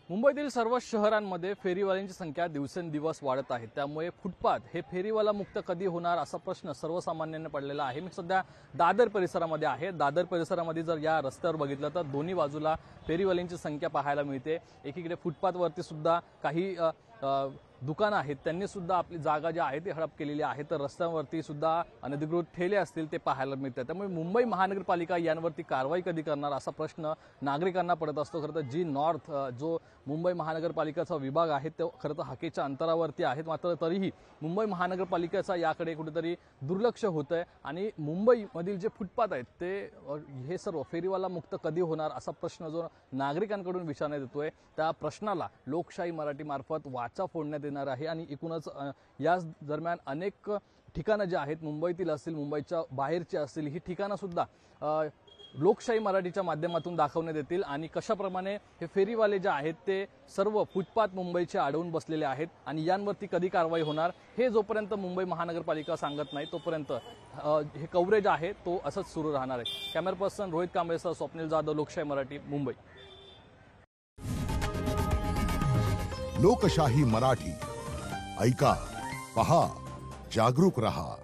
मुंबईतील सर्व शहरांमध्ये फेरीवाल्यांची संख्या दिवसेंदिवस वाढत आहे। त्यामुळे फुटपाथ हे फेरीवाला मुक्त कधी होणार असा प्रश्न सर्वसामान्यांना पडलेला आहे। मी सध्या दादर परिसरामध्ये आहे। दादर परिसरामध्ये जर या रस्त्यावर बघितलं तर दोन्ही बाजूला फेरीवाल्यांची संख्या पाहायला मिळते। एकीकडे फुटपाथवरती सुद्धा काही दुकानं आहेत, त्यांनी सुद्धा आपली जागा जी आहे ती हडप केलेली आहे। तर रस्त्यांवरती सुद्धा अनधिकृत ठेले असतील ते पाहायला मिळतात। त्यामुळे मुंबई महानगरपालिका यांवरती कारवाई कधी करणार असा प्रश्न नागरिकांना पडत असतो। खरं तर जी नॉर्थ जो मुंबई महानगरपालिकेचा विभाग आहे तो खरं तर हाकेच्या अंतरावरती आहे, मात्र तरीही मुंबई महानगरपालिकेचा याकडे कुठेतरी दुर्लक्ष होतंय आणि मुंबईमधील जे फुटपाथ आहेत ते हे सर्व फेरीवाला मुक्त कधी होणार असा प्रश्न जो नागरिकांकडून विचारण्यात येतोय त्या प्रश्नाला लोकशाही मराठी मार्फत वाचा फोडण्यात येणार आहे। आणि एकूणच या दरम्यान अनेक ठिकाणं जे आहेत मुंबईतील असतील, मुंबईच्या बाहेरची असतील, ही ठिकाणं सुद्धा लोकशाही मराठीच्या माध्यमातून दाखवण्यात येतील आणि कशाप्रमाणे हे फेरीवाले जे आहेत ते सर्व फुटपाथ मुंबईचे अडवून बसलेले आहेत आणि यांवरती कधी कारवाई होणार हे जोपर्यंत मुंबई महानगरपालिका सांगत नाही तोपर्यंत हे कव्हरेज आहे तो असंच सुरू राहणार आहे। कॅमेरा पर्सन रोहित कांबळेसह स्वप्नील जाधव, लोकशाही मराठी, मुंबई। लोकशाही मराठी ऐका, पहा, जागरूक रहा।